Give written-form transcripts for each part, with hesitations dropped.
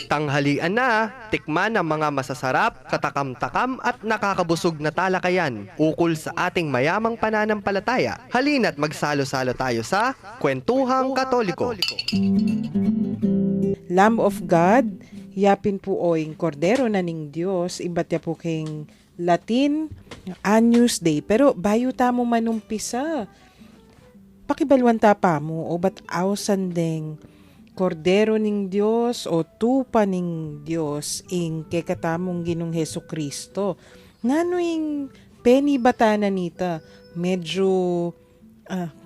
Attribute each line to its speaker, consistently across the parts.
Speaker 1: Tanghalian na, tikman ang mga masasarap, katakam-takam at nakakabusog na talakayan ukol sa ating mayamang pananampalataya. Halina't magsalo-salo tayo sa Kwentuhang Katoliko.
Speaker 2: Lamb of God, yapin po oing kordero na ning Diyos, ibat ya po king Latin, Agnus Dei. Pero bayo tamo manumpisa, pakibalwan pa mo o bat awsandeng kordero ning Diyos o tupa ning Diyos ing kekatamong ginong Heso Kristo. Nanoing penny batana nita, medyo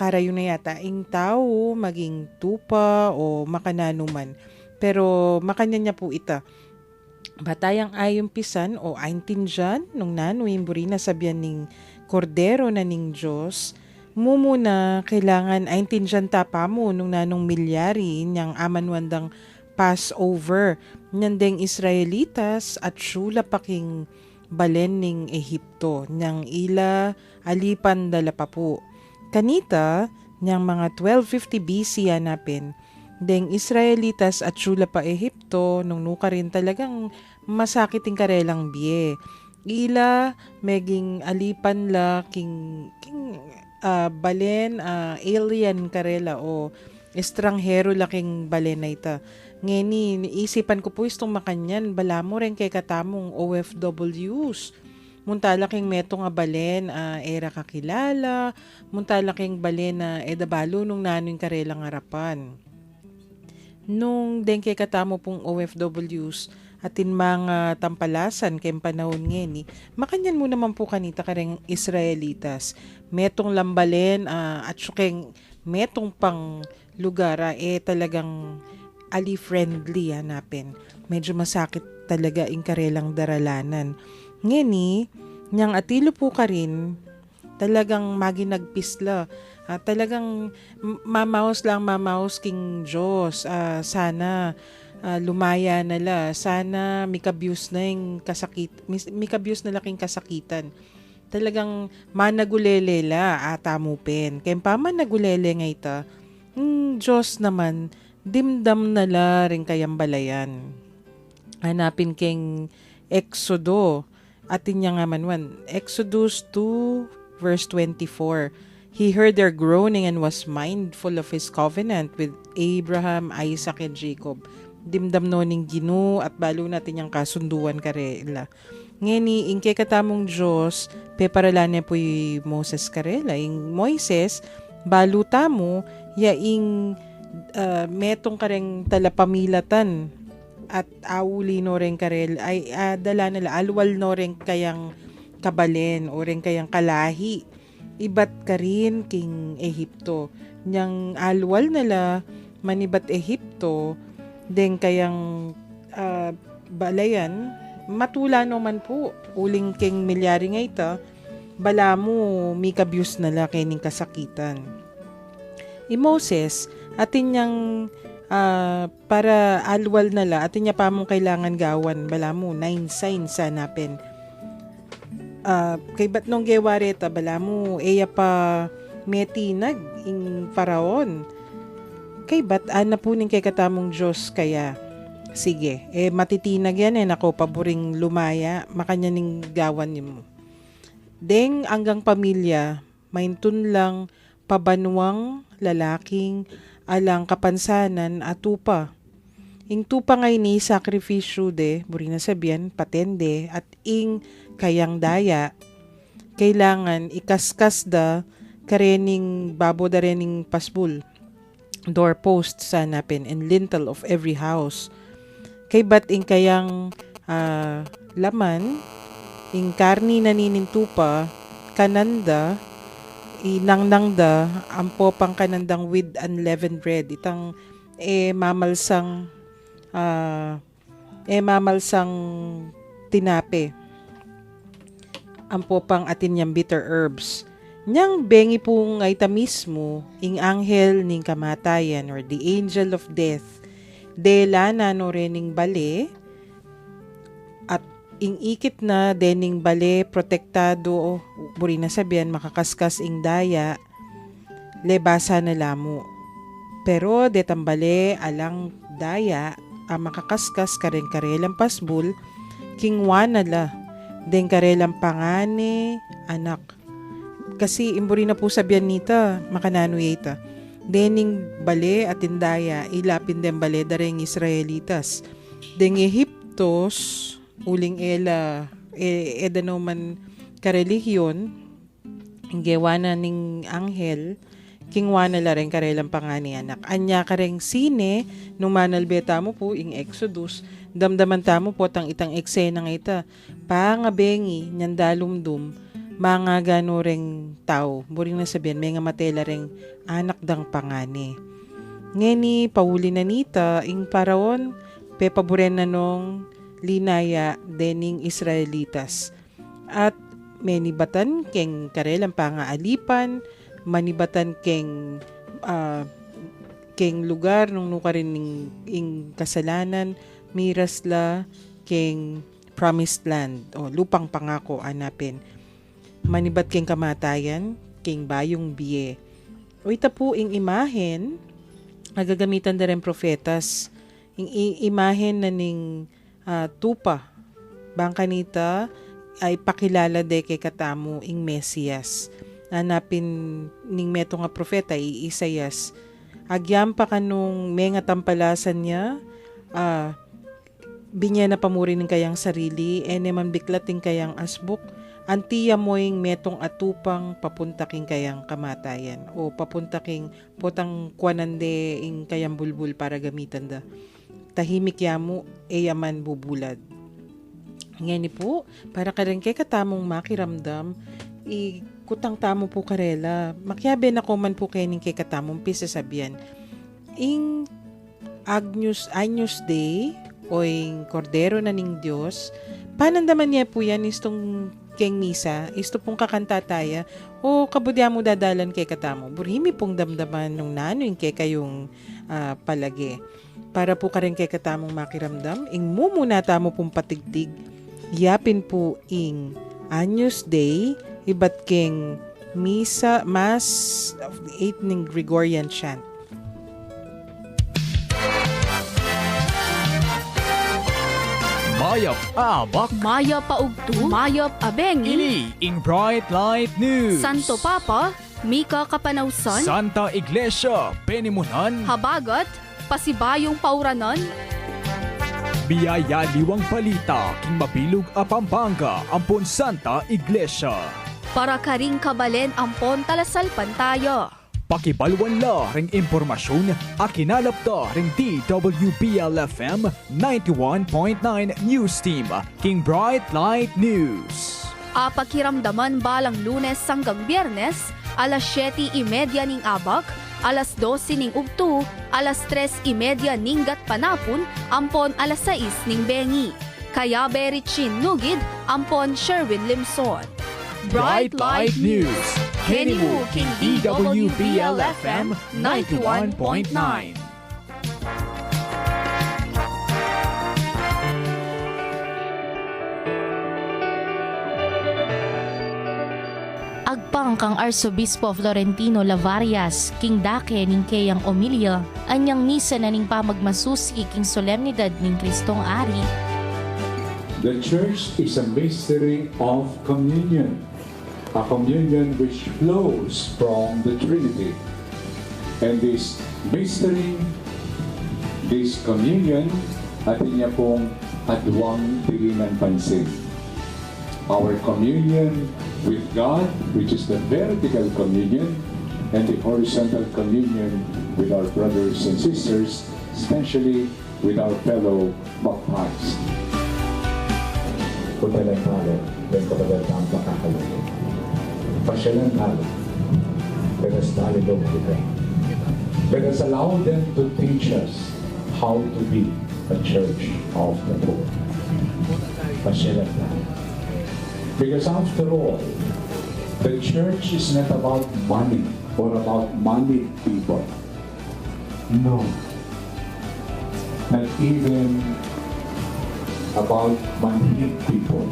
Speaker 2: karayo na yata ing tao maging tupa o makananuman. Pero makanya niya po ita. Batayang ayong pisan o aintinjan nung nanoing burina sabyan ning kordero na ning Diyos, mumuna kailangan aintinjan pa mo nung nanong milyari niyang amanwandang Passover nyandeng Israelitas at syula paking balen ning Ehipto niyang ila alipan dala pa po. Kanita niyang mga 1250 BC hanapin deng Israelitas at syula pa Ehipto nung nuka rin talagang masakit yung karelang biye. Ila meging alipan la king balen alien karela o estranghero laking balen na ita. Ngeni, isipan ko po istong makanyan, bala mo rin kay katamong OFWs. Muntala king meto nga balen, era kakilala, muntala king balen na edabalo nung nanoing karelang harapan. Nung den kay katamo pong OFWs, atin mga tampalasan kay panahon ngeni, makanyan mo naman po kanita kareng Israelitas. Metong lambalen at syukeng metong pang lugar talagang ali-friendly hanapin. Medyo masakit talaga ing karelang daralanan. Ngeni, niyang atilo po ka rin, talagang maginagpisla. Talagang mamaos king Diyos. Sana lumaya nala, sana mikabyus na yung mikabyus na laking kasakitan. Talagang managulelela atamupin. Kaya pa man nagulele nga ita, Diyos naman, dimdam nala rin kayang balayan. Hanapin keng Exodo, atin niya nga manwan, Exodus 2 verse 24. He heard their groaning and was mindful of his covenant with Abraham, Isaac, and Jacob. Dimdam no ning Ginoo at balo natin yung kasunduan karela. Ngeni, ingke katamong Diyos, peparala niya po yung Moses karela. Yung Moises, balo tamo, yaing metong kareng talapamilatan at awuli no rin karel, ay dala nila, alwal no rin kayang kabalen o rin kayang kalahi. Ibat ka rin king Ehipto. Nyang alwal nila, manibat Ehipto, den kayang balayan, matula naman po, uling king milyari nga ita, bala mo mikabyus nala kening kasakitan. I Moses, atin niyang para alwal nala, atin niya pa mong kailangan gawan, bala mo, 9 signs hanapin. Kay ba't nung gewareta, bala mo, eya pa metinag, ing paraon. Kay ba't ana po ning kay katamong Diyos kaya, sige, matitinag yan nako, paboring lumaya, makanya ning gawan niyo mo. Deng anggang pamilya, maintun lang pabanwang lalaking alang kapansanan at tupa. Ing tupa ngay ni sakripisyo de, buri na sabihan, patende, at ing kayang daya, kailangan ikaskas da karening babo da rening pasbul, doorpost sa napin, and lintel of every house. Kay bat ing kayang laman, ing karni na ninintupa, kananda, inangnangda, ampo pang kanandang with unleavened bread. Itang mamalsang tinape. Ampo pang atin niyang bitter herbs. Nyang bengi pong ay mismo, ing anghel ning kamatayan or the angel of death, dela na no rening bale, at ing ikit na dening bale protektado, buri na sabihan makakaskas ing daya, lebasa na lamo. Pero detambale alang daya, makakaskas karen karelang pasbul king wanala den karelang pangane anak. Kasi imburi na po sabihan nita makanano yata. Dening bale at indaya ilapin den bale dareng Israelitas. Den Ehiptos uling ela edano man karelihiyon inggewana ning anghel kingwana la rin karelang pangani anak. Anya kareng sine numanalbeta mo po ing Exodus damdaman tamo po tang itang eksena nga ita pangabengi nyandalumdum mga gano reng tao buring na sabihan may nga matela reng anak dang pangani. Ngeni pauli na nita ing paraon pepaburen na nung linaya dening Israelitas at menibatan keng karelang pangaalipan manibatan keng lugar nung nukarin ing kasalanan miras la keng promised land o lupang pangako anapin manibat keng kamatayan keng bayong biye o ita po ing imahen agagamitan da rin profetas ing imahen na ning tupa bangka nita ay pakilala de kay katamu ing Mesiyas nanapin ning meto nga profeta Isayas agyam pa kanung may nga tampalasan niya binya na pamuri ng kayang sarili man biklating kayang asbuk antiya moing metong atupang papuntaking kayang kamatayan o papuntaking potang kwanande ing kayang bulbul para gamitan da tahimik yamu yaman bubulad ngani po para ka rin kay katamong makiramdam kutang tamo po karela makyabe na ko man po kainin kay katamong pisasabihan ing Agnus Dei o ing Kordero na ning Diyos panandaman niya po yan istong keng misa isto pong kakantataya o kabudya mo dadalan kay katamo burhimi pong damdaman nung nanoing kay kayong palagi para po ka rin kay katamong makiramdam ing mumuna tamo pong patigtig yapin po ing Agnus Dei ibat keng misa mas 8 ning Gregorian chant.
Speaker 3: Mayap abak,
Speaker 4: Mayap paugtu, mayap abengi,
Speaker 3: ini ing Bright Light News.
Speaker 4: Santo Papa, Mika Kapanawsan,
Speaker 3: Santa Iglesia, Penimunan,
Speaker 4: Habagat, Pasibayong Pauranon,
Speaker 3: Biyaya Liwang Palita, King Mabilog a Pampanga, Ampon Santa Iglesia.
Speaker 4: para karing kabalen ampon talasalpan tayo.
Speaker 3: Pakibalwan la ring impormasyon, akinalap da ring DWBL-FM 91.9 News Team, King Bright Light News.
Speaker 4: Pakiramdaman balang Lunes hanggang Biyernes, alas 7:30 ning abak, alas 12 ning ugtu, alas 3:30 ning gatpanapon, ampon alas 6 ning bengi. Kaya Berichin Nugid, ampon Sherwin Limson.
Speaker 3: Bright Light News, Henimu King DWBL-FM 91.9.
Speaker 5: Agpang kang Arsobispo Florentino Lavarias, King Dake ning Kayang Omilia, anyang misa na ning pamagmasusi king solemnidad ning Kristong Ari.
Speaker 6: The Church is a mystery of communion, a communion which flows from the Trinity. And this mystery, this communion, atin niya pong adwang tilinan pansin. Our communion with God, which is the vertical communion, and the horizontal communion with our brothers and sisters, especially with our fellow baptized.
Speaker 7: Punta lang tayo, may kapalatang makakaluto. Pasyalan tayo, let us dialogue with them. Let us allow them to teach us how to be a church of the poor. Pasyalan tayo. Because after all, the church is not about money or about moneyed people. No. Not even about moneyed people.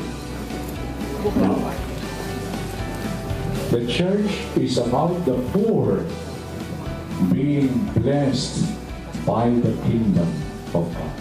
Speaker 7: No. The church is about the poor being blessed by the kingdom of God.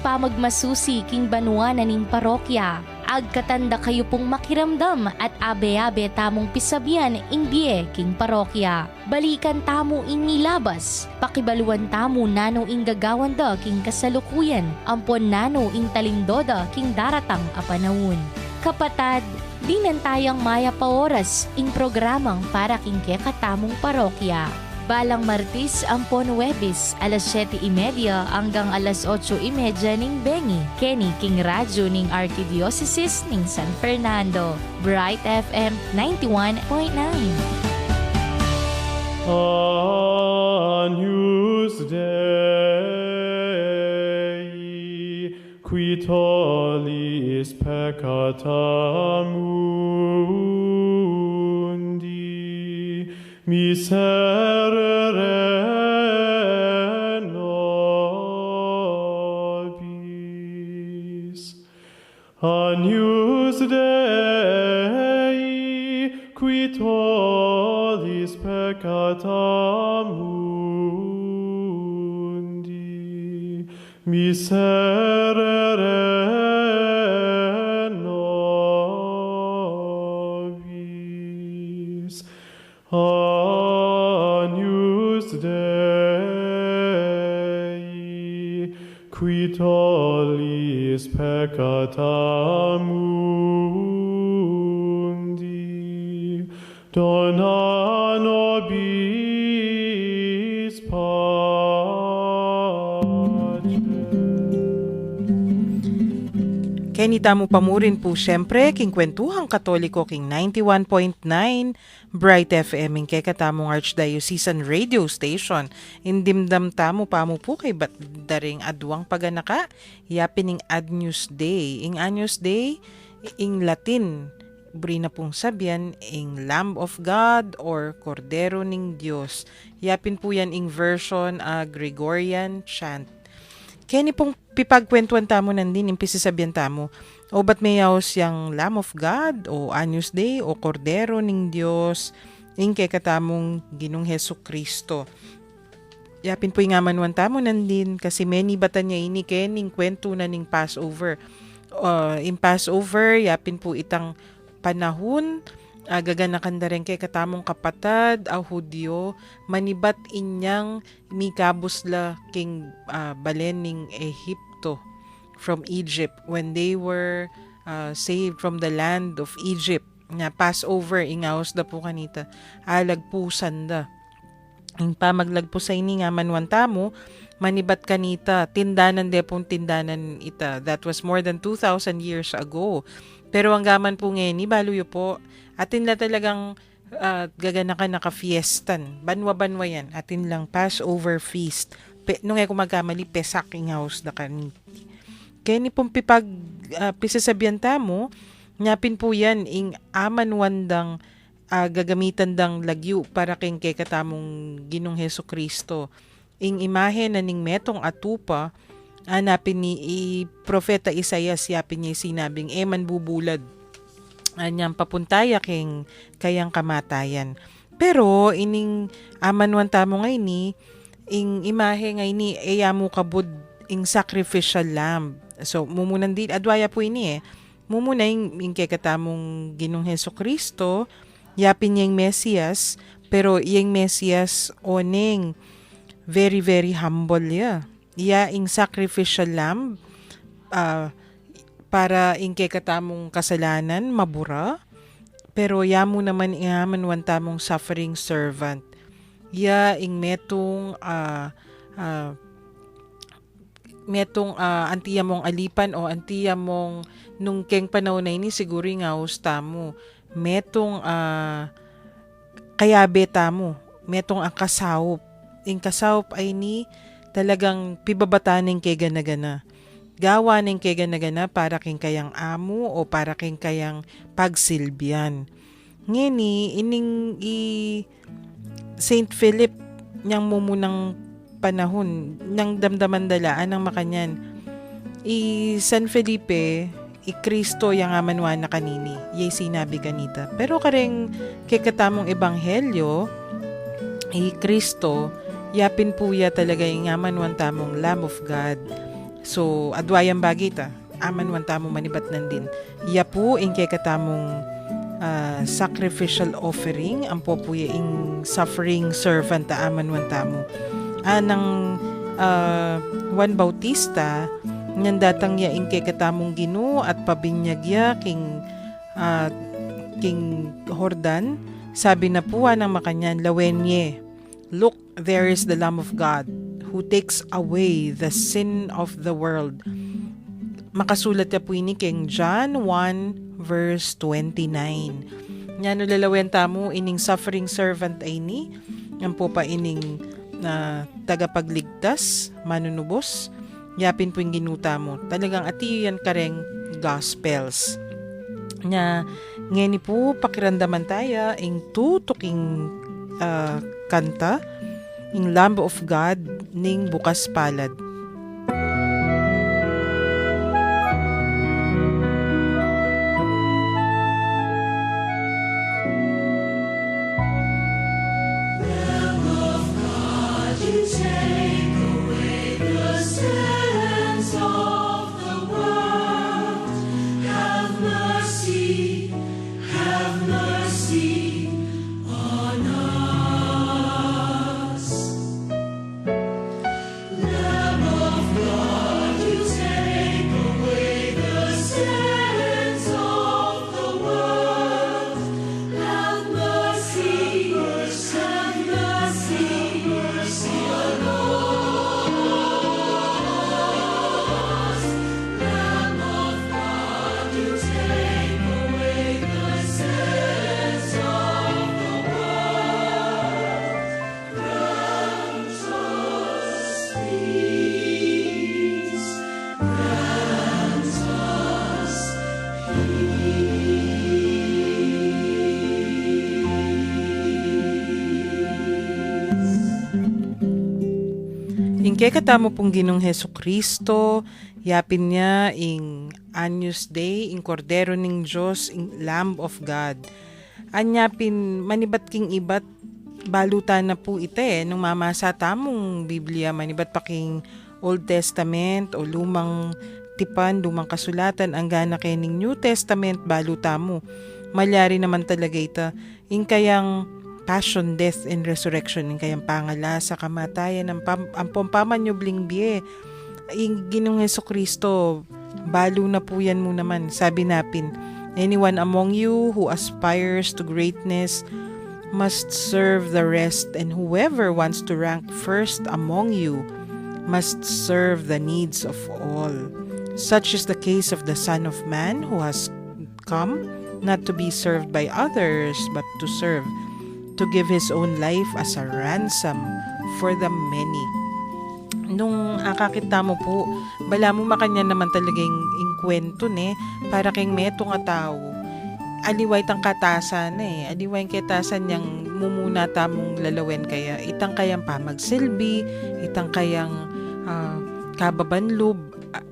Speaker 5: pamagmasusi king banwa na ning parokya. Agkatanda kayo pong makiramdam at abe-abe tamong pisabyan ing biye king parokya. Balikan tamo ing nilabas, pakibaluan tamo nano ing gagawanda king kasalukuyan, ampon nano ing talindoda king daratang a panahon. Kapatad, di nantayang maya pa oras ing programang para king kekatamong parokya. Balang Martis ampon Webis, alas 7:30 hanggang alas 8:30 ning Bengi, Kenny king radyo ning Archdiocese ning San Fernando. Bright FM 91.9.
Speaker 8: Agnus Dei, qui tollis peccata mundi, miserere nobis. Agnus Dei, qui tollis peccata mundi, miserere nobis. Agnus Dei, qui tollis peccata mundi, dona nobis pace.
Speaker 2: Kenny tamo pamurin po syempre, king kwentuhang katoliko king 91.9 Bright FM, ing kekatamong Archdiocesan Radio Station. Indimdam tamo pamo po kay daring adwang paganaka, yapin ing Agnus Dei. Ing Agnus Dei, ing Latin, buri na pong sabyan, ing Lamb of God or Cordero ning Diyos. Yapin po yan ing version Gregorian chant. Kani pong pipagkwentuan tamo nandin, impisisabihan tamo, o ba't may yaos yung Lamb of God, o Agnus Dei, o Cordero ning Diyos, ing kekatamong Ginong Heso Kristo. Yapin po yung amanuan tamo nandin, kasi many bata niya ini kening kwento na ning Passover. In Passover, yapin po itang panahon, gaganakan da rin kay katamong kapatad, Hudyo, manibat inyang mikabusla king balen ning Ehipto from Egypt when they were saved from the land of Egypt. Na Passover, ingaos da po kanita, alagpusan da. Yung pamaglagpusay ni nga manwanta mo, manibat kanita, tindanan de pong tindanan ita. That was more than 2,000 years ago. Pero ang gaman po ngayon, baluyo po, atin na talagang gaganakan naka-fiestan. Banwa-banwa yan. Atin lang Passover feast. Nung kung magkamali, pesaking house na kaniti. Kaya ni pong pisasabihan tamo, nyapin po yan, ing aman wandang gagamitan dang lagyu para keng katamong Ginong Heso Kristo. Ing imahe na ning metong atupa, hanapin ni Propeta Isaias, yapin niya sinabing, man bubulad. Anyang papuntaya king kayang kamatayan. Pero, ining amanwan tamo ngay ni, ing imahe ngay ni, mo kabud, ing sacrificial lamb. So, mumunan din, adwaya po ini mumuna ing kekatamong Ginong Heso Kristo, yapin niyang Mesias, pero iyang Mesias oneng very, very humble ya. Iya ing sacrificial lamb, para ing kekatamong kasalanan, mabura, pero yamo naman ingaman wantamong suffering servant. Ya ing metong antiya mong alipan o antiya mong nung keng panahon na ini siguro nga ustamo metong kayabe tamo, metong ang kasawop. Ing kasawop ay ni talagang pibabataning kay gana-gana. Gawa ning kay gana-gana para king kayang amo o para king kayang pagsilbihan. Ngeni, ining Saint Philip niyang mumunang panahon, niyang damdaman dalaan ng makanyan. San Felipe, Kristo yang amanwa na kanini, yay sinabi kanita. Pero kareng kekatamong ebanghelyo, Kristo, yapin po ya talaga yung amanwan tamong Lamb of God. So, adwayang bagita, aman wan tamo manibat din. Iya po, ingke katamong sacrificial offering, ang po po ing suffering servant ta aman wan tamo. Anang Juan Bautista, nyan datang ya ingke katamong Ginoo at pabinyag ya king Jordan, sabi na po ng makanyan, lawenye, look, there is the Lamb of God who takes away the sin of the world. Makasulat ya po ini king John 1 verse 29. Nya no lalawenta mo ining suffering servant ay ni, yan po pa ining tagapagligtas, manunubos, yapin po yung ginuta mo. Talagang ati yan kareng gospels. Nya ngeni po pakiramdaman tayo ing tutuking kanta ing Lamb of God ning bukas palad. Ingke katamo pong Ginong Hesukristo, yapin niya ing Agnus Dei, ing Kordero ning Diyos, ing Lamb of God. Anyapin manibat king ibat, balutan na po ite, nung mamasa tamong Biblia, manibat pa king Old Testament o lumang tipan, lumang kasulatan, ang gana kay ning New Testament, baluta mo. Malyari naman talaga ita, ing kayang passion, death, and resurrection, ing kayang pangala sa kamatayan, ang pampamanyubling biye, ing Ginong Hesukristo, balo na po yan mo naman. Sabi napin, anyone among you who aspires to greatness must serve the rest, and whoever wants to rank first among you must serve the needs of all. Such is the case of the Son of Man, who has come not to be served by others, but to serve, to give His own life as a ransom for the many. Nung akakita mo po, bala mo makanya naman talaga yung kwento ne, para keng meto nga tao, aliway tang katasan aliway ang katasan niyang mumuna tamong lalawen kaya, itang kayang pamagsilbi, itang kayang kababanlub,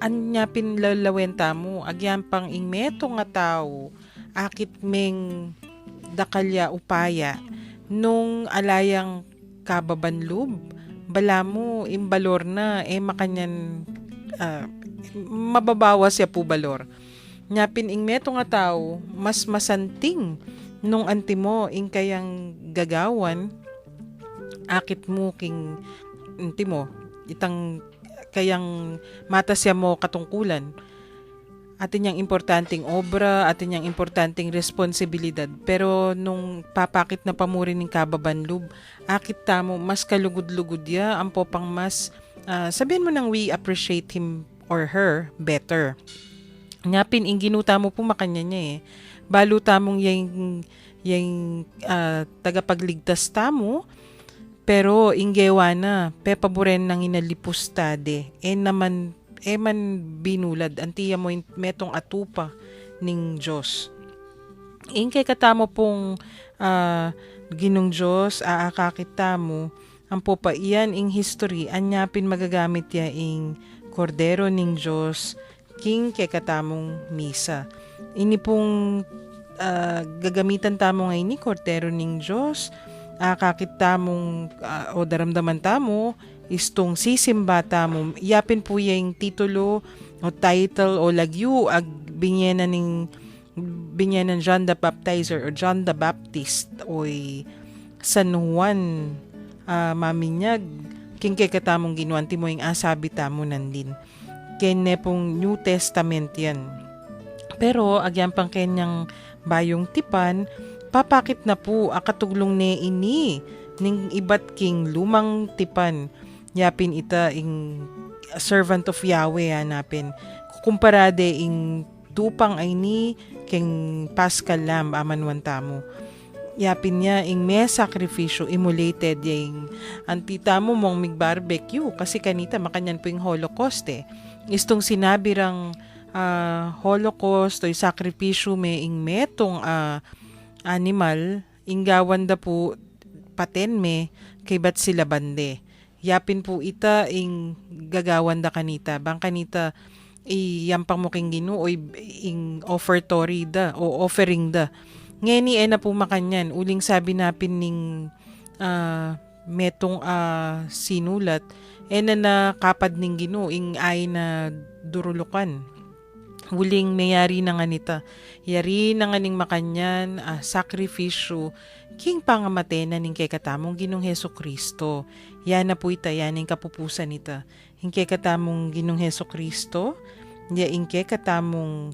Speaker 2: anyapin lalawen tamo, agyan pang ing meto nga tao, akit meng dakalya upaya, nung alayang kababanlub, bala mo imbalor na makanyan mababawas ya po balor. Nyapin ing meto nga tao, mas masanting nung antimo ing kayang gagawan, akit mo king antimo, itang kayang matasya mo katungkulan. Atin yang importanteng obra, atin yang importanteng responsibilidad. Pero nung papakit na pamurin ng kababanlub, akit tamo, mas kalugod-lugod ya, ampo pang mas, sabihin mo nang we appreciate him or her better. Nyapin, ginuta mo po makanya niya Balo tamong yung tagapagligtas tamo, pero inggewa na, pepaboren nang inalipos tade, naman, man binulad, antiya mo metong atupa ning Diyos. Ingkay katamo pong Ginong Diyos, aakakita mo, ang po pa iyan ing history, anyapin magagamit ya ing Kordero ning Diyos, king kay katamong misa. Ini pong gagamitan tamo ngayon ni Kordero ning Diyos, kakit tamong o daramdaman tamo, istong sisimba tamo, yapin po yung titulo o title o lagyu ag binyanan John the Baptizer o John the Baptist o San Juan maminyag king katamong ginuan ti mo yung asabi tamo nandin kene pong New Testament yan. Pero agyan pang kenyang bayong tipan papakit na po akatuglong ne ini ning ibat king lumang tipan yapin ita ing servant of Yahweh hanapin kukumparade ing tupang ay ni king Paschal Lamb amanwan tamo yapin niya ing may sakripisyo emulated yung antita mo mong mig barbecue kasi kanita makanyan po yung Holocaust istong sinabi rang Holocaust o sakripisyo may ing metong animal inggawan da po paten me kay bat sila bande yapin po ita ing gagawan da kanita bang kanita yampang mo king Ginoo ing offertory da o offering da ngeni na po makanyan uling sabi napin ning metong sinulat na kapad ning Ginoo ing ay na durulukan huling mayari na nga nita yari na nga ning makanyan sakripisyo king pangamate na ning kay katamong Ginong Heso Kristo yan na po ita yan ning kapupusan nita ing kay katamong Ginong Heso Kristo ya ing kay katamong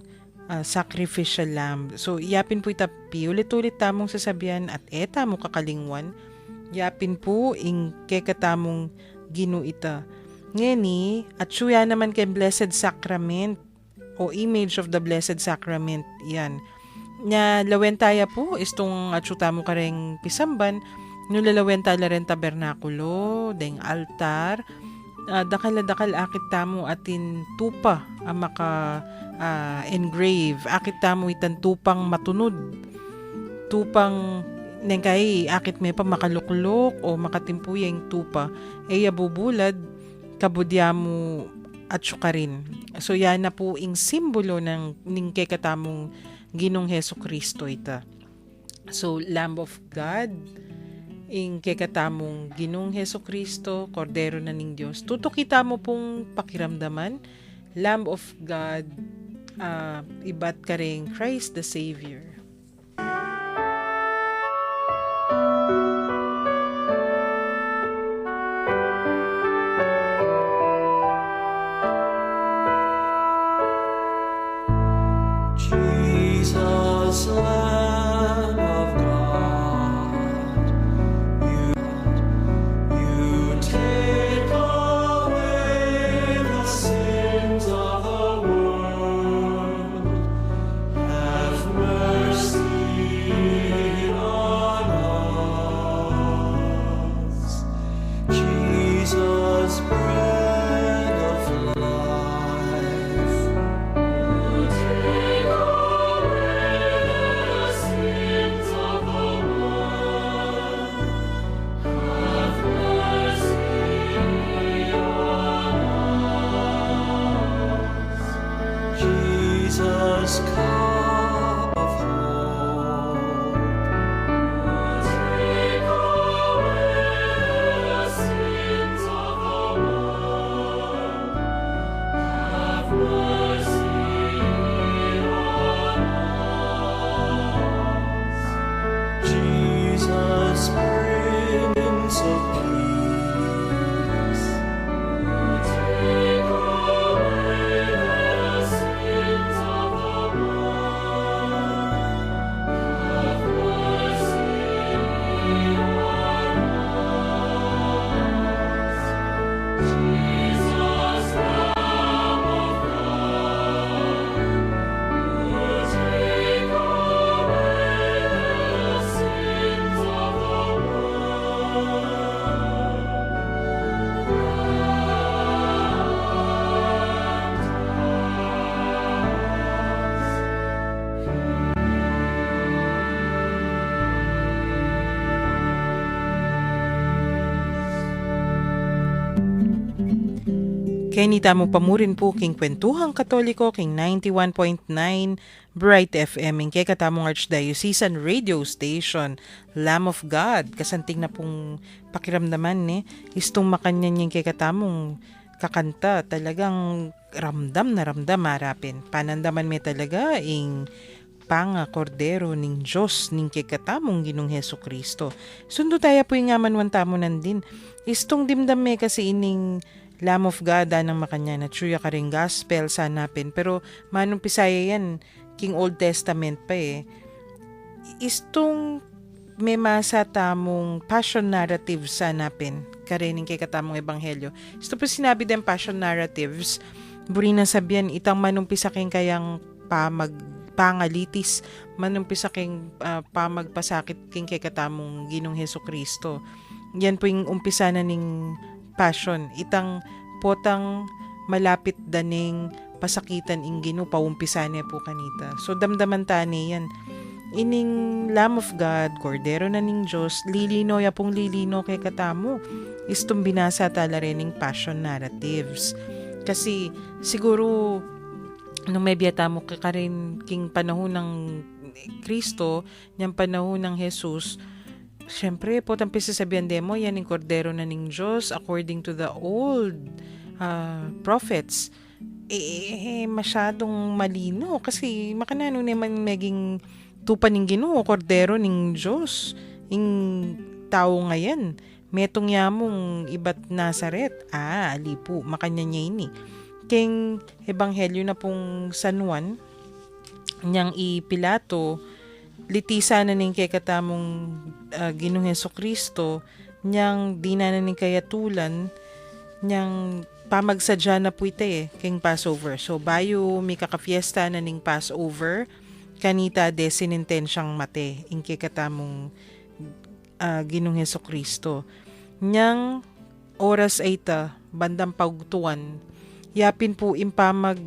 Speaker 2: sacrificial lamb. So, yapin po ita ulit-ulit tamong sasabihan at tamong kakalingwan. Yapin po ing kekatamong Ginoo ita. Ngeni, at suya naman kay Blessed Sacrament o image of the Blessed Sacrament. Yan. Nya lawentaya po, istong atsutamo kareng pisamban, nulalawentala rin tabernakulo, deng altar, dakal akit tamo atin tupa ang maka engrave akit tamo itan tupang matunod tupang nengkay akit may pa makaluklok o makatimpuyeng tupa bubulad kabudyamo at syukarin so yan na po ing simbolo ng ningkay katamong Ginong Heso Kristo ita so Lamb of God ing kekatamong Ginong Heso Kristo, Kordero na ning Diyos. Tuto kita mo pong pakiramdaman, Lamb of God, ibat ka ring Christ the Savior.
Speaker 9: Jesus, Lamb of God, you take away the sins of the world. Have mercy on us. Jesus, bread of life, you take away the sins of the world. Have mercy on us. Jesus, cup of hope, you take away the sins of the world. Have mercy on us. Jesus, Prince of Peace, you take away the sins of the world. Have mercy on us. Jesus, Lamb of God.
Speaker 2: Kaya nita mo pamurin po king Kwentuhang Katoliko king 91.9 Bright FM, kaya katamong Archdiocesan Radio Station, Lamb of God. Kasanting na pong pakiramdaman istong makanyan yung kaya katamong kakanta, talagang ramdam na ramdam marapin. Panandaman may talaga ing panga kordero ning Diyos ning kikatamong Ginong Heso Kristo. Sundo tayo po yung ngamanwan tamo nandin. Istong dimdam may kasi ining Lamb of God ng makanya na tsuya ka rin gospel sanapin. Pero manong pisaya yan, King Old Testament pa Istong may masa tamong passion narrative sanapin karining kay katamong ebanghelyo. Isto po sinabi din passion narratives. Buri na sabihan itang manumpisa king kayang pangalitis, manumpisa king pamagpasakit king kay katamong Ginong Heso Kristo. Yan po yung umpisa na ning passion. Itang potang malapit daning pasakitan ing Ginoo paumpisa niya po kanita. So damdaman tani yan. Ining Lamb of God, kordero na ning Diyos, lilino ya pong lilino kay katamo. Istong binasa tala rin ning passion narratives. Kasi siguro nung may biyata mo ka rin king panahon ng Kristo, niyang panahon ng Jesus, syempre, potang pisasabihan demo, yan yung kordero na ning Diyos according to the old prophets. Masyadong malino kasi makanano naman maging tupan ning Ginoo, kordero ning Diyos. Ing tao ngayon, metong yamong ibat Nazaret. Ali po, makanya niya ini. King ebanghelyo na pong San Juan, niyang Pilato, litisa na ning kay katamong Ginong Heso Kristo, niyang di na ning kayatulan, niyang pamagsadya na po ite king Passover. So bayo may kakafiesta na ning Passover, kanita de sinintensyang mate ing kay katamong Ginong Heso Kristo. Niyang oras ay ta, bandang pagtuan, yapin po impamag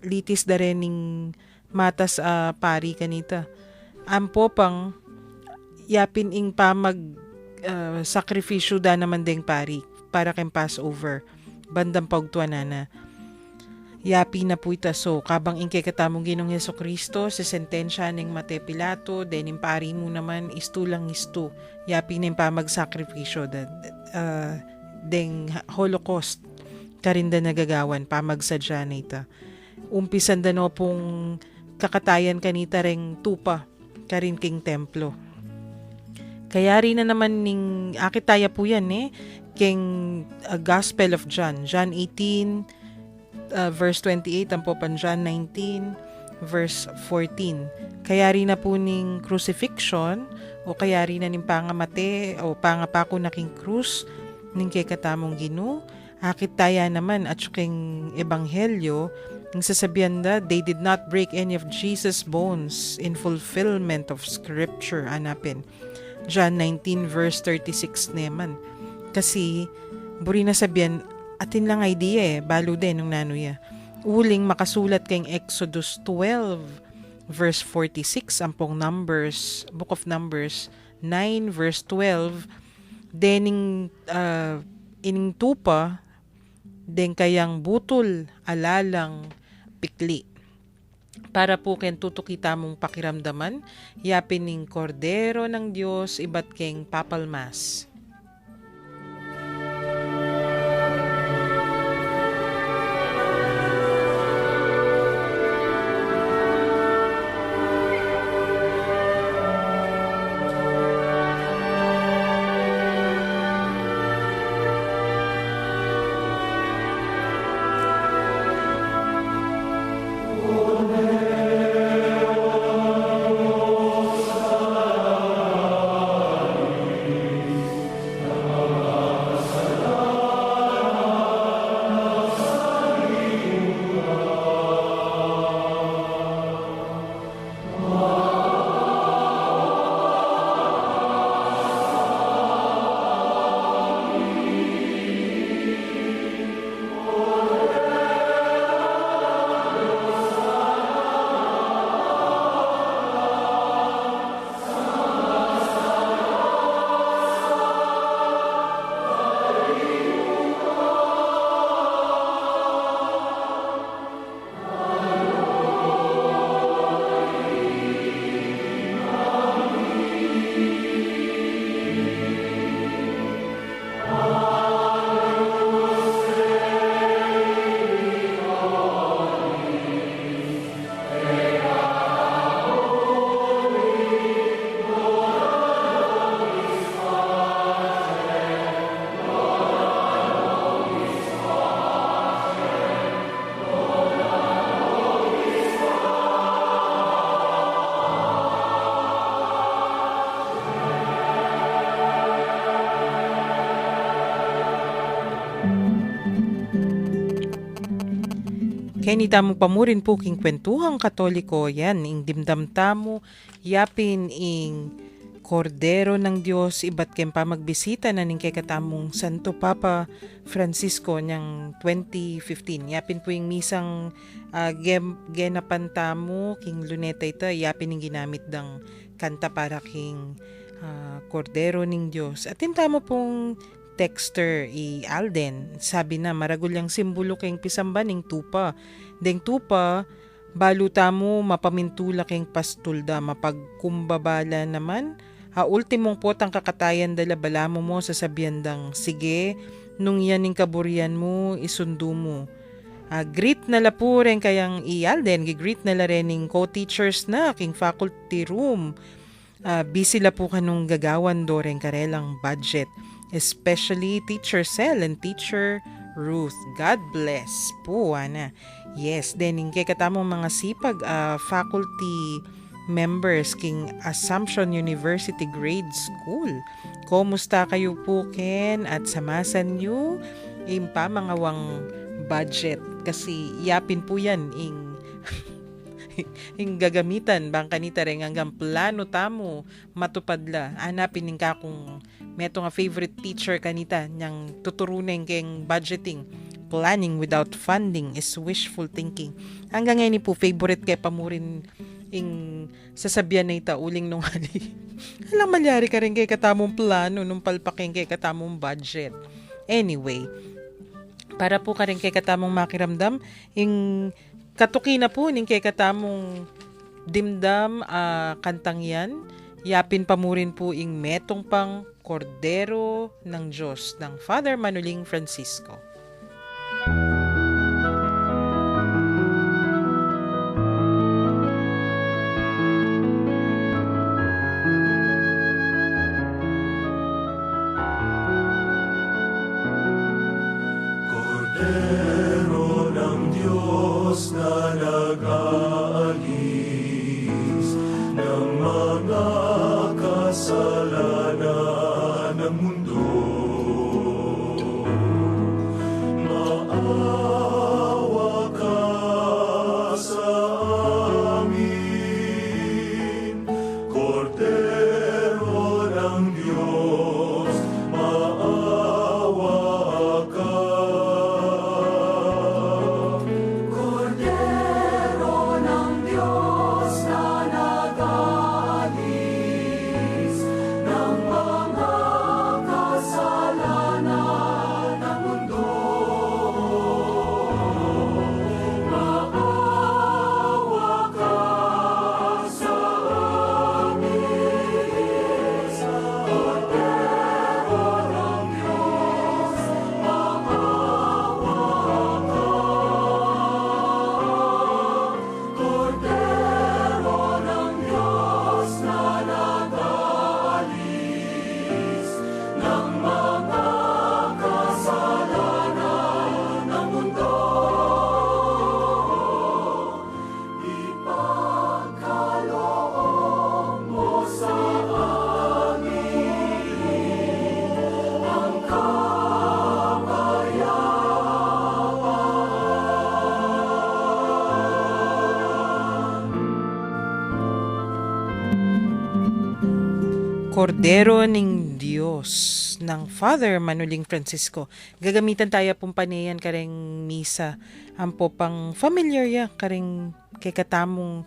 Speaker 2: litis da rening matas pari kanita. Ampo pang yapin ing pamag sakripisyo da naman ding pari para kay Passover. Bandang pagtuan na. Yapi na po ita. So, kabang ing kay katamong Ginong Heso Kristo, sa sentensya ning Mate Pilato, then yung pari mo naman, isto lang isto. Yapi na yung pamagsakripisyo, deng Holocaust, karinda nagagawan, pamagsadya na ita. Umpisan da no pong kakatayan kanita ring tupa, karin king templo. Kaya rin na naman ning, akitaya po yan king Gospel of John, John 18, verse 28, ang popan John 19, verse 14. Kaya rin na po ning crucifixion, o kaya rin na ning pangamate, o pangapako na king krus, ning kay katamong Ginoo. Akitaya naman at king ebanghelyo, ang sasabihan da, they did not break any of Jesus' bones in fulfillment of scripture. Anapin. John 19 verse 36 naman. Kasi, buri na sabihan, atin lang idea balo din nung nanuya. Uling makasulat kayong Exodus 12 verse 46, ampong Numbers, Book of Numbers 9 verse 12, dening ining tupa, den kayang butol, alalang, pikli. Para po ken tutukita mong pakiramdaman, yapin ning kordero ng Diyos, ibat keng papalmas. Kaya ni tamo pamurin po king kwentuhang katoliko yan, ing dimdam tamo, yapin ing kordero ng Diyos, iba't kem pa magbisita na ning kay katamong Santo Papa Francisco niyang 2015. Yapin po yung misang genapan tamo king luneta ito, yapin yung ginamit dang kanta para king kordero ng Diyos. At tamo pong texter Alden, sabi na maragul yang simbolo keng pisamba ning tupa. Deng tupa, baluta mo mapamintula keng pastulda, mapagkumbabala naman. Ultimong pot ang kakatayan dala balamo mo sa sabiandang, sige, nung yan ning kaburian mo, isundo mo. Greet na la po rin kayang Alden, greet na la rin ning co-teachers na king faculty room. Busy la po kanong gagawan do rin karelang budget. Especially Teacher Sel and Teacher Ruth. God bless po, ana. Yes, then kay katamong mga sipag faculty members king Assumption University Grade School. Kumusta kayo po ken at samasan nyo impa mga wang budget kasi yapin po yan ing gagamitan bang kanita rin hanggang plano tamo matupadla. Hanapin ning ka kung meto nga favorite teacher kanita niyang tuturunin keng budgeting. Planning without funding is wishful thinking. Hanggang ngayon po favorite kay pamurin ing sasabihan na ita uling nung hali. Alam malyari ka rin kay katamong plano nung palpaking kay katamong budget. Anyway, para po ka rin kay katamong makiramdam ing katuki na po ning kay katamong dimdam kantang yan. Yapin pamurin po ing metong pang Kordero ng Diyos ng Father Manuling Francisco.
Speaker 8: Kordero ng Diyos na nag-aalis ng mga kasalanan ng mundo. Maawa ka sa amin, Kordero ng Diyos, maawa ka.
Speaker 9: Kordero ng Diyos na nag-aalis ng mga kasalanan ng mundo. Maawa ka sa amin, Kordero ng Diyos, maawa ka. Kordero ng Diyos na nag-aalis ng mga kasalanan ng mundo. Ipagkaloob mo sa amin ang
Speaker 2: Kordero ng Diyos ng Father Manuling Francisco. Gagamitan tayo pong paneyan kareng misa. Ampo pang familiar ya kareng kay katamong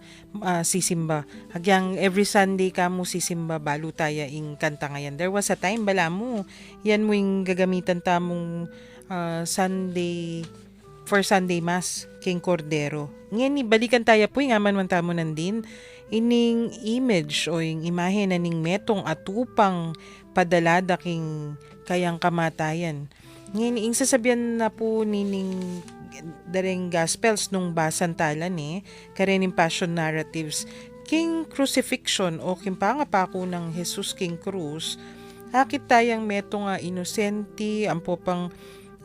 Speaker 2: sisimba. Hagyang every Sunday kamo sisimba balu tayo ing kanta ngayon. There was a time bala mo. Yan mo yung gagamitan tamong Sunday for Sunday Mass king Kordero. Ngayon balikan tayo po yung aman man tamo nandin. Ining image o yung imahe na ning metong atupang padalada king kayang kamatayan. Ngayon, ing sasabihan na po nining dareng gospels nung basan talan karening passion narratives king crucifixion o king pangapako ng Jesus king krus. Akit tayang meto nga inosente, ampo pang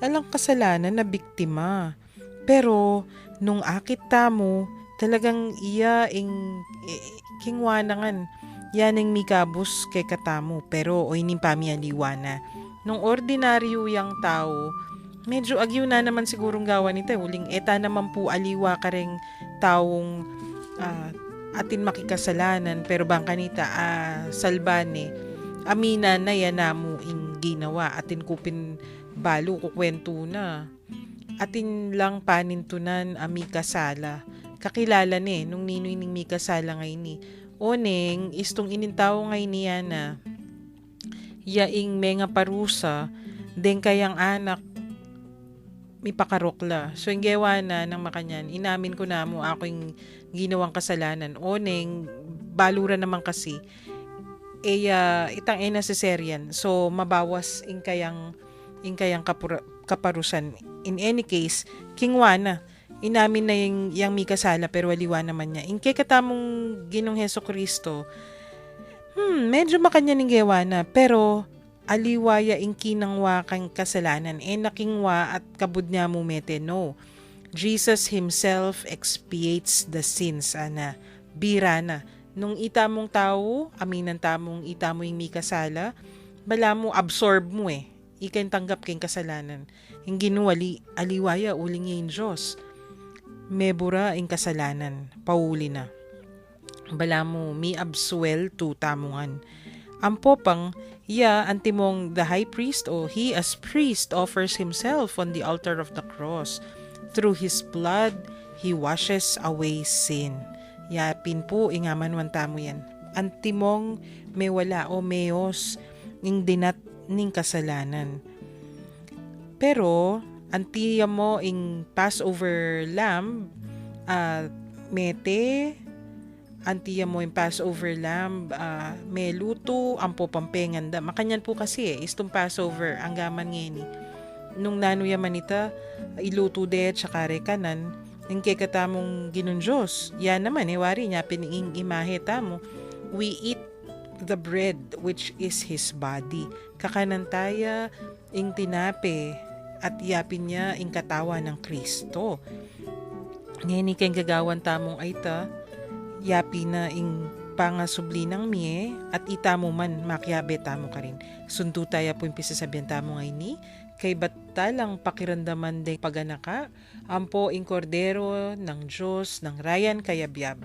Speaker 2: alang kasalanan na biktima. Pero nung akit tamo, talagang iya kingwanangan yan ang mikabus kay katamo pero o inin pamialiwana nung ordinaryo yang tao medyo agyo na naman sigurong gawa nito. Huling eta naman po aliwa ka ring taong atin makikasalanan pero bangkanita salbane amina na yan namo ing ginawa atin kupin balo kukwento na atin lang panintunan ami kasala kakilala ni nung ninoy ning mi kasala ngay ni oneng istong inintaw ngay niya na yaing menga parusa den kayang anak mi pakarokla. So, yung gawa na ng makanyan, inamin ko na mo ako yung ginawang kasalanan. Oneng, baluran naman kasi, itang necessaryan. So, mabawas in kayang kaparusan. In any case, kingwa na. Inamin na yung mi kasala, pero waliwa naman niya. In kay katamong Ginong Heso Kristo, medyo makanya ning gawa na, pero aliwaya ing kinangwa kang kasalanan nakingwa at kabud niya mo mete no. Jesus himself expiates the sins ana. Bira na. Nung itamong tao, aminan tamong itamo yung mi kasala, bala mo absorb mo Ikaw tanggap kang kasalanan. Yung ginuwali, aliwaya uling yung Diyos. Mebura ing kasalanan, pauli na. Bala mo mi absuel tu tamungan. Ampo pang, antimong the high priest he as priest offers himself on the altar of the cross. Through his blood, he washes away sin. Yapin po, ingaman wantamo yan. Antimong may wala o meos ning dinat ning kasalanan. Pero, antiya mo ing Passover lamb, mete, antiya mo yung Passover lamb, may luto, ampo pampengan da. Makanyan po kasi istong Passover, ang gaman ngeni. Nung nanuya manita, iluto de, tsaka rekanan, yung kekatamong ginunjos. Yan naman, wari niya, pininging imahe tamo. We eat the bread, which is His body. Kakanan taya, ing tinape, at yapin niya, ing katawa ng Kristo. Ngayon kayong gagawan tamong aita, yapi na ing pangasubli ng miye at itamo man makyabe tamo ka rin. Sundu tayo po yung pisasabihan tamo ngay ni kay batalang pakirandaman de paganaka ampo ing kordero ng Diyos ng Rayan Kayabyab.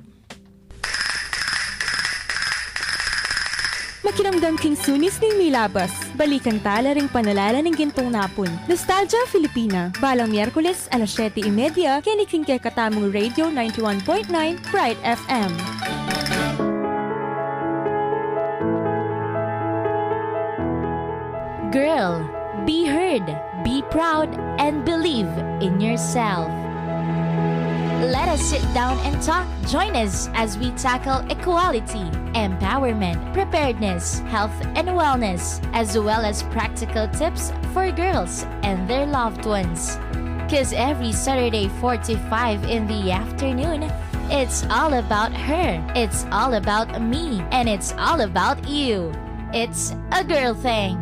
Speaker 10: Makiramdam king sunis ning milabas. Balikan tala ring panalala ng gintong napon. Nostalgia Filipina. Balang Miyerkules, 7:30, kiniking kay katamong Radio 91.9, Bright FM.
Speaker 5: Girl, be heard, be proud, and believe in yourself. Let us sit down and talk. Join us as we tackle equality, empowerment, preparedness, health and wellness, as well as practical tips for girls and their loved ones. Cause every Saturday 45 in the afternoon, it's all about her, it's all about me, and it's all about you. It's a girl thing.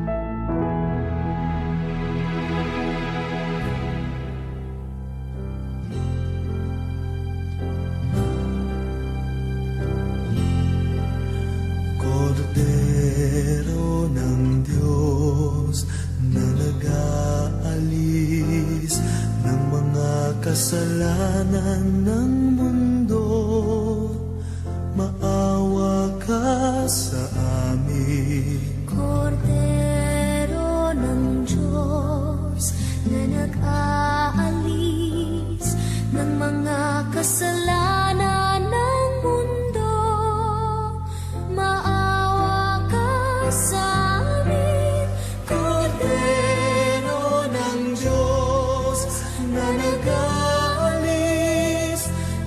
Speaker 8: Kordero ng Diyos na nag-aalis ng mga kasalanan ng mundo, maawa ka sa amin.
Speaker 9: Kordero ng Diyos na nag-aalis ng mga kasalanan ng mundo, maawa ka sa amin. Kordero ng Diyos na nag-aalis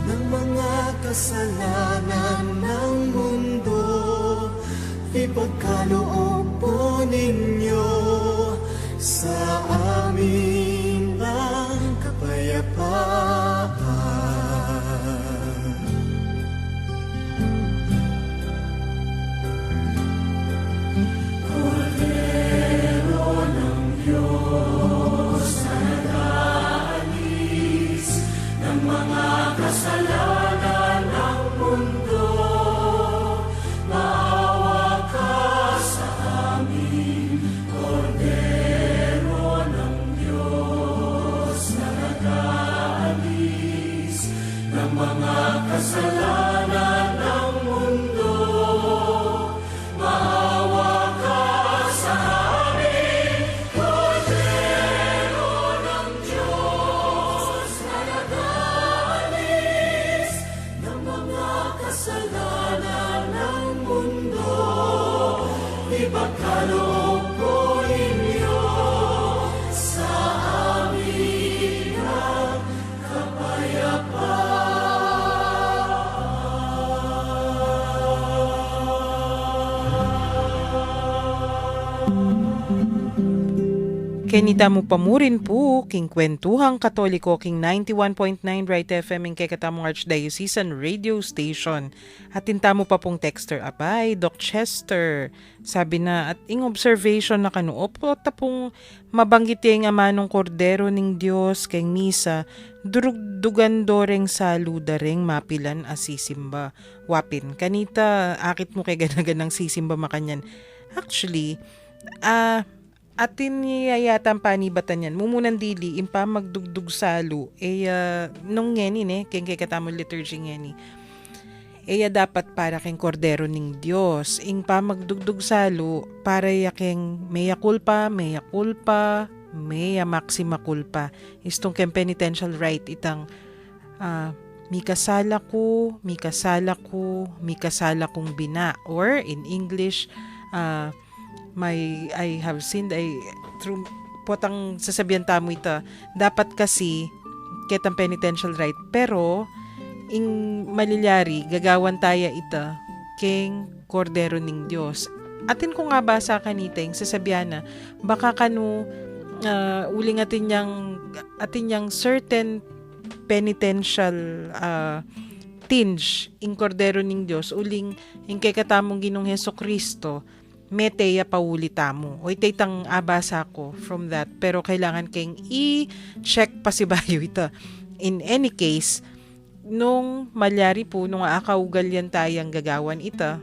Speaker 9: ng mga kasalanan ng mundo, ipagkaloob po ninyo sa amin ang kapayapaan. Kordero ng Diyos na nag-aalis ng mga kasalanan ng mundo, maawa ka sa amin. Kordero ng Diyos.
Speaker 2: Kenita mo pamurin po, king Kwentuhang Katoliko, king 91.9 Bright FM, ing kekatamong Archdiocesan Radio Station. At tinta mo pa pong texter, abay, Doc Chester. Sabi na, at ing observation na kanuop, tapong mabanggit yung amanong kordero ning Diyos, keng misa, durugdugan doreng sa ludareng mapilan asisimba. Wapin, kanita, akit mo kay ganaganang sisimba makanyan. Actually, atin niyayatan panibatan yan. Mumunan dili, impa magdugdug salo, nung ngeni keng kay katamong liturgy ngeni, dapat para keng kordero ning Diyos. Impa magdugdug salo, para yakeng mea culpa, mea maxima culpa. Istong keng penitential rite itang, mikasala kong bina. Or in English, I have sinned, through potang sasabihan tamo ita, dapat kasi ketang penitential rite, pero ing malilyari gagawan taya ita keng kordero ning Diyos. Atin ko nga basa kanita yung sasabihan na baka kanu uling atin yang certain penitential tinge ing kordero ning Diyos uling ing kay katamong Ginong Hesukristo meteya paulita mo. O itaytang abasa ko from that. Pero kailangan keng i-check pa si Bayo ito. In any case, nung malyari po, nung aakaugal yan tayang gagawan ita,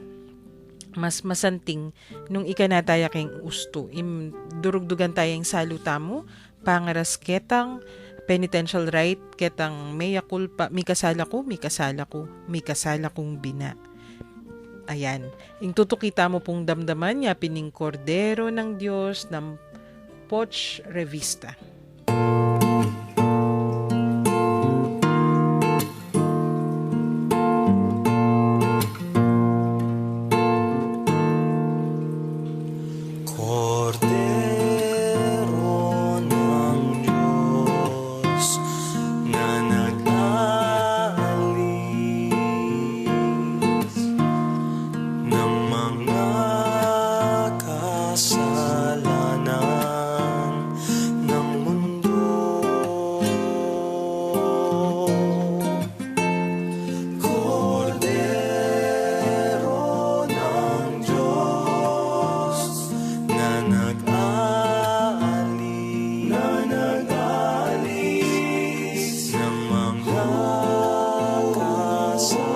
Speaker 2: mas masanting nung ikanataya keng usto. Durugdugan tayang saluta mo, pangaras ketang penitential rite, ketang mea culpa, mikasala kong bina. Ayan. Ing tutukita mo pong damdaman niya pining kordero ng Diyos ng Poch Revista.
Speaker 8: Kordero ng Diyos na nag-alis ng mga kasalanan ng mundo. Kordero ng Diyos na nag-alis ng mga kasalanan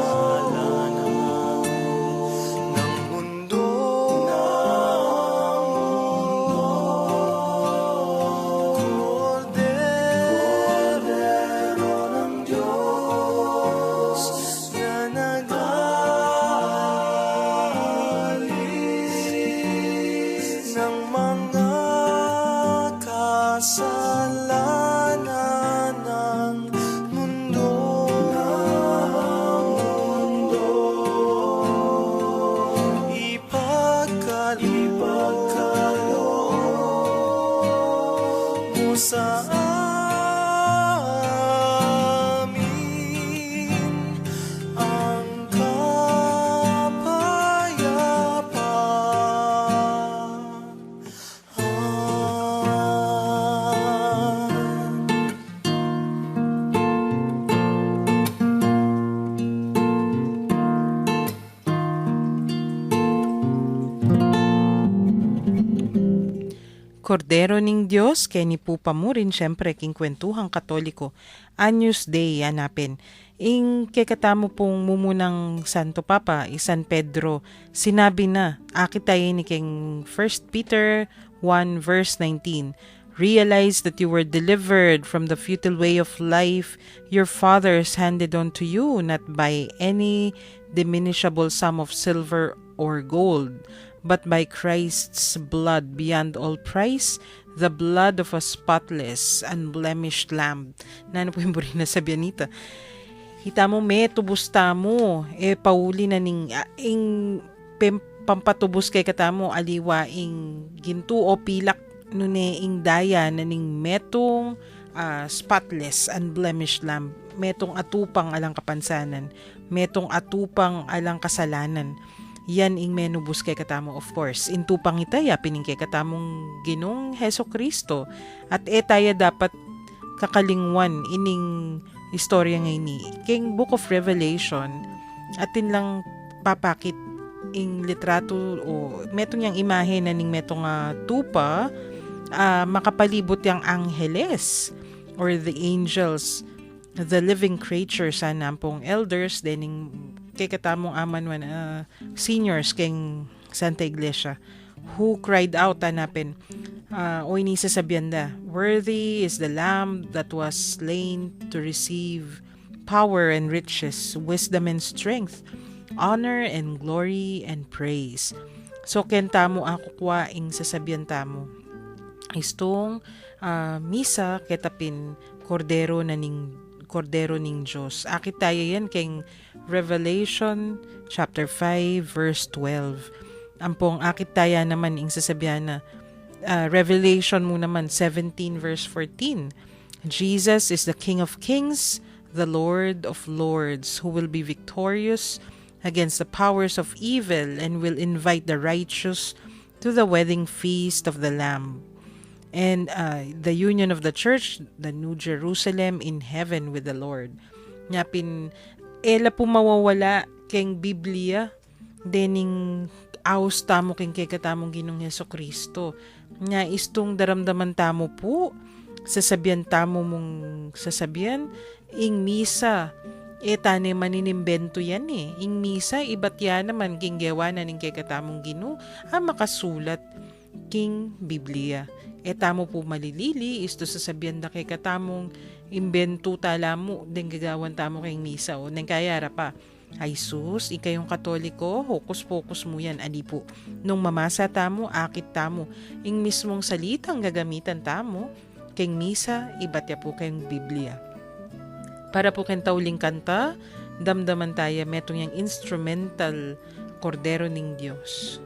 Speaker 8: ng mundo. Kordero ng Diyos na nag-alis ng mga kasalanan ng mundo. Ipagkaloob mo sa amin ang kapayapaan.
Speaker 2: Kordero ning Diyos, keni po pamurin, syempre, king Kwentuhang Katoliko, Agnus Dei, hanapin. Ing kekatamo pong mumunang Santo Papa, San Pedro, sinabi na, akit tayo ni king 1 Peter 1 verse 19, realize that you were delivered from the futile way of life your fathers handed on to you, not by any diminishable sum of silver or gold, but by Christ's blood beyond all price, the blood of a spotless, unblemished lamb. Nano po yung na sabihan nita. Hita mo tubos tamo, pauli na ning, pampatubos kay katamo, aliwa ing ginto o pilak nune ing daya na ning metong spotless, unblemished lamb, metong atupang alang kapansanan, metong atupang alang kasalanan. yan ing menubus kay katamo of course. Into pangita yapin kay katamong Ginong Heso Kristo. At tayo dapat kakalingwan ining istorya ngayon ni King Book of Revelation atin lang papakit ing litrato o metong yang imahe na ning metong tupa makapalibot yang angeles or the angels, the living creatures sana pong elders dening kay katamong aman seniors king Santa Iglesia who cried out tanapin o ini sasabihan da, worthy is the lamb that was slain to receive power and riches, wisdom and strength, honor and glory and praise. So kenta mo ako kwa ing sasabihan tamo istong misa ketapin kordero ning Diyos. Akit tayo yan king Revelation chapter 5 verse 12. Ampong akit tayo naman ing sasabihan na Revelation mo naman 17 verse 14. Jesus is the King of Kings, the Lord of Lords, who will be victorious against the powers of evil and will invite the righteous to the wedding feast of the Lamb. And the union of the church, the New Jerusalem in heaven with the Lord. Nyapin, ela po mawawala keng Biblia, dening aos tamo king kay katamong Ginong Heso Kristo. Nga istong daramdaman tamo po, sasabihan tamo mong sasabihan, ing misa, tane maninimbento yan ing misa, iba't yan naman king gawa na ning kay katamong Ginoo, makasulat king Biblia. Tamo po malilili, isto sasabihan da kay katamong imbento tala mo, den gagawan tamo kay misa, o nang kayara pa. Ay sus, ikayong Katoliko, hokus-pokus mo yan, ani po. Nung mamasa tamo, akit tamo, ing mismong salitang gagamitan tamo, keng misa, ibatya po kayong Biblia. Para po kayong tauling kanta, damdaman tayo metong yung instrumental Kordero ning Diyos.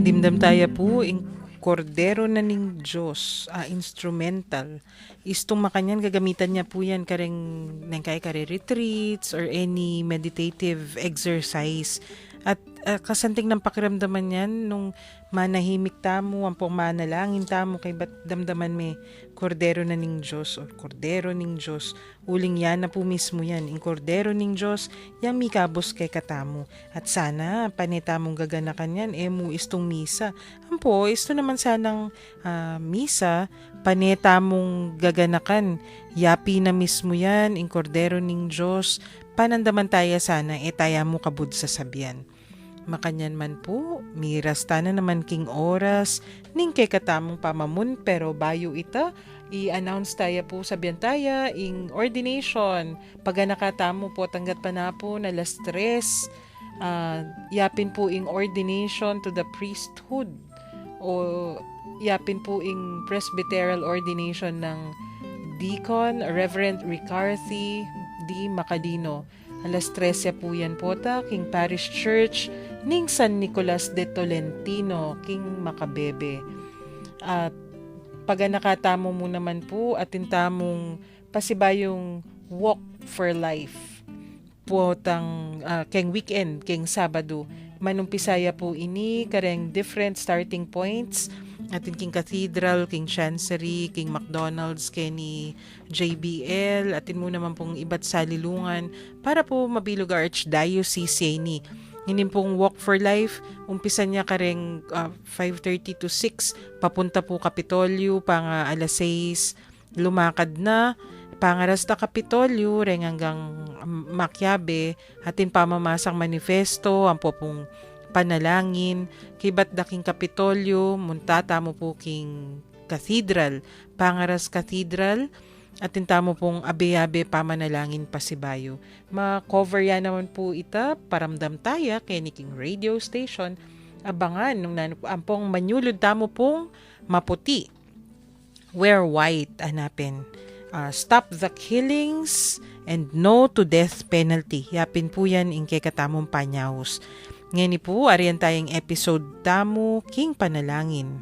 Speaker 2: Dimdam tayo po, ing kordero na ning Diyos, instrumental. Istong makanyan, gagamitan niya po yan kareng kay retreats or any meditative exercise. At kasanting ng pakiramdaman yan, nung manahimik tamo, ang pong manalangin tamo, kay ba't damdaman may kordero na ning Diyos or kordero ning Diyos. Uling yan na po mismo yan, ing kordero ning Diyos, yang mikabos kay katamo. At sana, panitamong gaganakan yan, mo istong misa. Ang po, isto naman sanang misa, panitamong gaganakan. Yapi na mismo yan, ing kordero ning Diyos, panandaman tayo sana, taya mo kabud sa sabihan. Makanyan man po, miras tana naman king oras, ning kay katamong pamamun, pero bayo ita, i-announce tayo po sabihan tayo, ing ordination, pag nakatamo po, tanggat pa na po, na alas 3, yapin po ing ordination to the priesthood, o yapin po ing presbyterial ordination ng Deacon Reverend Ricarthy, D. Macadino. Alas 13 po yan po ta, King Parish Church, ning San Nicolas de Tolentino, King Macabebe. At pag nakatamo mo naman po, atin tamong pasibayong Walk for Life po tang keng weekend, keng Sabado. Manumpisaya po ini, kareng different starting points, atin king Cathedral, king Chancery, king McDonald's, keni JBL, atin mo naman pong iba't salilungan para po mabilog Archdiocese ni. Hindi pong Walk for Life, umpisa niya kareng 5:30 to 6, papunta po Kapitolyo, pang alas 6, lumakad na, pangaras na Kapitolyo, reng hanggang Macyabe, atin pamamasang manifesto, ang po pong panalangin, kibat daking Kapitolyo, muntata mo po king Cathedral, pangaras Cathedral, at tintamo pong abe-abe pamanalangin pasibayo. Ma-cover yan naman po ita, paramdam taya, keniking radio station, abangan, nung ampong manyulod tamo pong maputi, wear white, hanapin. Stop the killings and no to death penalty. Yapin po yan in kay katamong panyaws. Ngayon po, ariyan tayong episode tamo, king panalangin.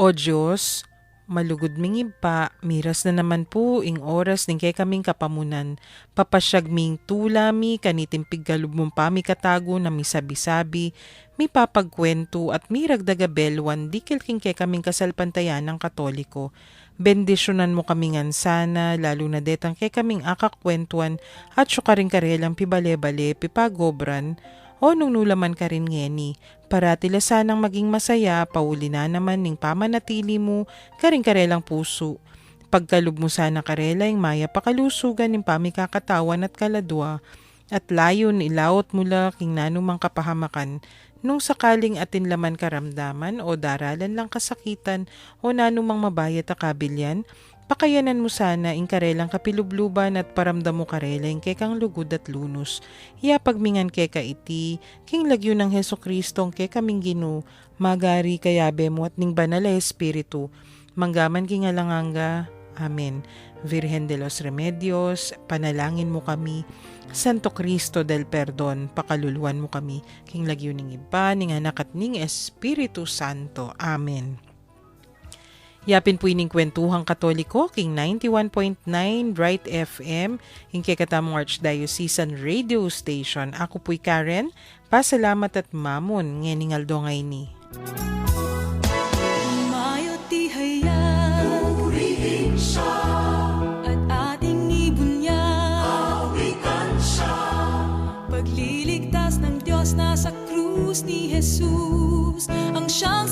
Speaker 2: O Diyos, malugod mingib pa, miras na naman po ing oras ning kay kaming kapamunan. Papasyag ming tulami, kanitimpig kalubmong pami katago na misabi-sabi, mi papagkwento at mi ragdagabelwan dikil king kay kaming kasalpantayan ng Katoliko. Bendisyonan mo kaming ansana, lalo na detang kay kaming akakwentuan at syukaring karelang pibale-bale, pipagobran, o nung nulaman ka rin ngeni, para tila sanang maging masaya, pauli na naman ning pamanatili mo, karing karelang puso. Pagkalub mo sana karela yung maya pakalusugan ning pamikakatawan at kaladwa, at layon ilawot mula king nanumang kapahamakan, nung sakaling atin laman karamdaman o daralan lang kasakitan o nanumang mabayat a kabilyan, pakayanan mo sana ing karelang kapilubluban at paramdam mo karela ing kekang lugod at lunos. Pagmingan keka iti, king lagyo ng Heso Kristong kekaming ginu, magari kayabe mo at ning banal a Espiritu, manggaman king alanganga. Amen. Virgen de los Remedios, panalangin mo kami. Santo Cristo del Perdon, pakaluluan mo kami. King lagyo ning iba, ning anak at ning Espiritu Santo. Amen. Yapin po ining kwentuhang Katoliko, King 91.9 Bright FM, ing kay katamong Archdiocesan Radio Station. Ako po'y Karen, pasalamat at mamon, ngening aldo ngay ni.
Speaker 8: Mayo ti hayag, purihin siya, at ating ibunyag, awitan siya. Pagliligtas ng Diyos na sa krus ni Jesus, ang siyang